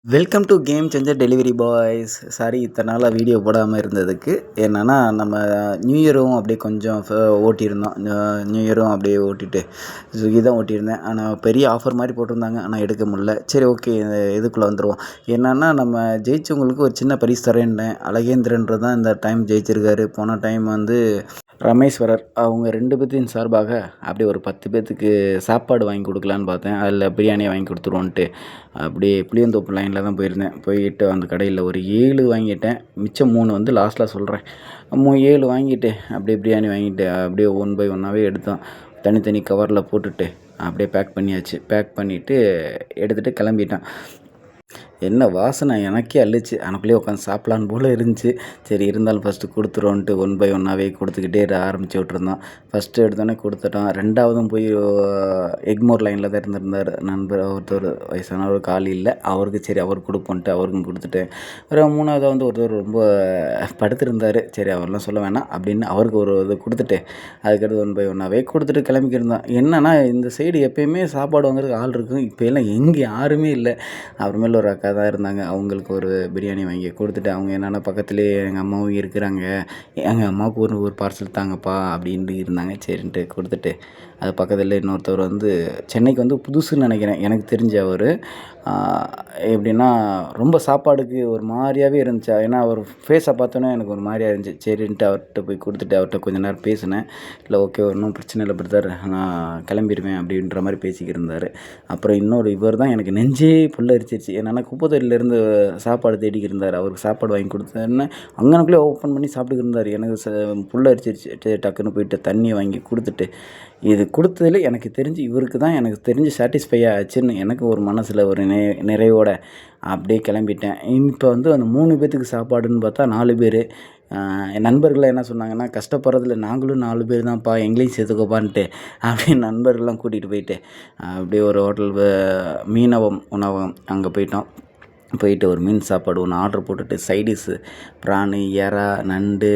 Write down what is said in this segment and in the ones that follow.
Welcome to game changer delivery boys. Sorry இத்தனை நாளாக video போடாமல் இருந்ததுக்கு. என்னென்னா நம்ம நியூ இயரும் அப்படியே கொஞ்சம் ஓட்டியிருந்தோம். நியூ இயரும் அப்படியே ஓட்டிட்டு ஸ்விக்கி தான் ஓட்டியிருந்தேன். ஆனால் பெரிய ஆஃபர் மாதிரி போட்டிருந்தாங்க, ஆனால் எடுக்க முடியல. சரி, ஓகே, இதுக்குள்ளே வந்துடுவோம். என்னென்னா நம்ம ஜெயிச்சவங்களுக்கு ஒரு சின்ன பரிசு தரேன்னேன். அழகேந்திரன்றது தான் இந்த டைம் ஜெயிச்சிருக்காரு. போன டைம் வந்து ரமேஸ்வரர் அவங்க 2 பேர்த்தின் சார்பாக அப்படியே ஒரு 10 பேர்த்துக்கு சாப்பாடு வாங்கி கொடுக்கலான்னு பார்த்தேன். அதில் பிரியாணியை வாங்கி கொடுத்துருவோன்ட்டு அப்படியே புளியந்தோப்பு லைனில் தான் போயிருந்தேன். போயிட்டு அந்த கடையில் ஒரு 7 வாங்கிட்டேன். மிச்சம் 3 வந்து லாஸ்ட்டில் சொல்கிறேன். 7 வாங்கிட்டு அப்படியே பிரியாணி வாங்கிட்டு அப்படியே ஒன் பை ஒன்னாகவே எடுத்தோம். தனித்தனி கவரில் போட்டுட்டு அப்படியே பேக் பண்ணியாச்சு. பேக் பண்ணிவிட்டு எடுத்துகிட்டு கிளம்பிட்டேன். என்ன வாசனை எனக்கே அள்ளிச்சு. எனக்குள்ளேயே உட்காந்து சாப்பிட்லான்னு போல் இருந்துச்சு. சரி, இருந்தாலும் ஃபஸ்ட்டு கொடுத்துருவோன்ட்டு ஒன் பை ஒன்னாகவே கொடுத்துக்கிட்டே ஆரம்பித்து விட்ருந்தோம். ஃபஸ்ட்டு எடுத்தோடனே கொடுத்துட்டோம். 2வதும் போய் எக்மோர் லைனில் தான் இருந்திருந்தார் நண்பர் ஒருத்தர், வயசானவர், கால் இல்லை அவருக்கு. சரி, அவர் கொடுப்போன்ட்டு அவருக்கும் கொடுத்துட்டேன். அப்புறம் 3வதாக வந்து ஒருத்தர் ரொம்ப படுத்திருந்தார். சரி, அவரெல்லாம் சொல்ல வேணாம் அப்படின்னு அவருக்கு ஒரு இது கொடுத்துட்டு அதுக்கடுத்து ஒன் பை ஒன்னாகவே கொடுத்துட்டு கிளம்பிக்கிருந்தோம். என்னென்னா இந்த சைடு எப்போயுமே சாப்பாடு வாங்குறதுக்கு ஆள் இருக்கும். இப்போ எல்லாம் எங்கே யாருமே இல்லை. அப்புறமேல ஒரு அக்கா தான் இருந்தாங்க. அவங்களுக்கு ஒரு பிரியாணி வாங்கி கொடுத்துட்டு, அவங்க என்னென்னா பக்கத்துலேயே எங்கள் அம்மாவும் இருக்கிறாங்க, எங்கள் அம்மாவுக்கு ஒரு பார்சல் தாங்கப்பா அப்படின்ட்டு இருந்தாங்க. சரின்ட்டு கொடுத்துட்டு, அது பக்கத்தில் இன்னொருத்தவர் வந்து சென்னைக்கு வந்து புதுசுன்னு நினைக்கிறேன் எனக்கு தெரிஞ்ச அவர். எப்படின்னா ரொம்ப சாப்பாடுக்கு ஒரு மாதிரியாகவே இருந்துச்சு. ஏன்னா அவர் ஃபேஸை பார்த்தோன்னே எனக்கு ஒரு மாதிரியா இருந்துச்சு. சரின்ட்டு அவர்கிட்ட போய் கொடுத்துட்டு அவர்கிட்ட கொஞ்ச நேரம் பேசினேன். இல்லை, ஓகே, ஒன்றும் பிரச்சனை இல்லை பிரதர், நான் கிளம்பிடுவேன் அப்படின்ற மாதிரி பேசிக்கிட்டு இருந்தார். அப்புறம் இன்னொரு இவர் தான் எனக்கு நெஞ்சே புல்லரிச்சிருச்சு. என்னென்னா குப்பத்தொட்டிலேருந்து சாப்பாடு தேடிக்கிட்டு இருந்தார். அவருக்கு சாப்பாடு வாங்கி கொடுத்தேன்னு அங்கனக்குள்ளே ஓப்பன் பண்ணி சாப்பிட்டுக்கிட்டு இருந்தார். எனக்கு புல்லரிச்சிருச்சு. டக்குன்னு போயிட்டு தண்ணியை வாங்கி கொடுத்துட்டு, இது கொடுத்ததில் எனக்கு தெரிஞ்சு இவருக்கு தான் எனக்கு தெரிஞ்சு சாட்டிஸ்ஃபை ஆச்சுன்னு எனக்கு ஒரு மனசில் ஒரு நிறைவோட அப்படியே கிளம்பிட்டேன். இப்போ வந்து அந்த 3 பேர்த்துக்கு சாப்பாடுன்னு பார்த்தா 4 பேர். என் நண்பர்கள்லாம் என்ன சொன்னாங்கன்னா, கஷ்டப்படுறதுல நாங்களும் 4 பேர் தான்ப்பா, எங்களையும் சேர்த்துக்கோப்பான்ட்டு அப்படின்னு நண்பர்கள்லாம் கூட்டிகிட்டு போயிட்டு அப்படியே ஒரு ஹோட்டல் மீனவம் உணவகம் அங்கே போயிட்டோம். போயிட்டு ஒரு மீன் சாப்பாடு ஒன்று ஆர்டர் போட்டுட்டு சைடிஷ்ஷு ப்ரானு, எறா, நண்டு,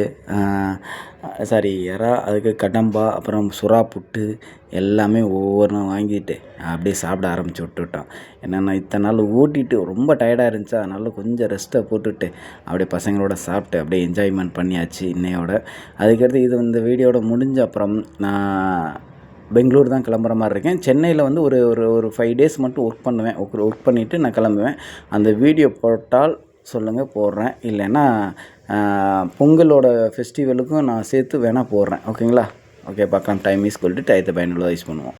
எறா, அதுக்கு கடம்பா, அப்புறம் சுறா புட்டு எல்லாமே ஒவ்வொன்றும் வாங்கிட்டு அப்படியே சாப்பிட ஆரம்பித்து விட்டுட்டோம். என்னென்னா இத்தனை நாள் ஓட்டிட்டு ரொம்ப டயர்டாக இருந்துச்சு. அதனால் கொஞ்சம் ரெஸ்ட்டை போட்டுட்டு அப்படியே பசங்களோட சாப்பிட்டு அப்படியே என்ஜாய்மெண்ட் பண்ணியாச்சு இன்னையோட. அதுக்கடுத்து இந்த வீடியோட முடிஞ்ச அப்புறம் நான் பெங்களூர் தான் கிளம்புற மாதிரி இருக்கேன். சென்னையில் வந்து ஒரு ஒரு 5 டேஸ் மட்டும் ஒர்க் பண்ணுவேன். ஒர்க் பண்ணிவிட்டு நான் கிளம்புவேன். அந்த வீடியோ போட்டால் சொல்லுங்கள், போடுறேன். இல்லைன்னா பொங்கலோட ஃபெஸ்டிவலுக்கும் நான் சேர்த்து வேணால் போடுறேன். ஓகேங்களா? ஓகே, பார்க்கலாம். டைம் இஸ் கொல்ட்டு டயத்தை பயனுள்ளதாக யூஸ் பண்ணுவோம்.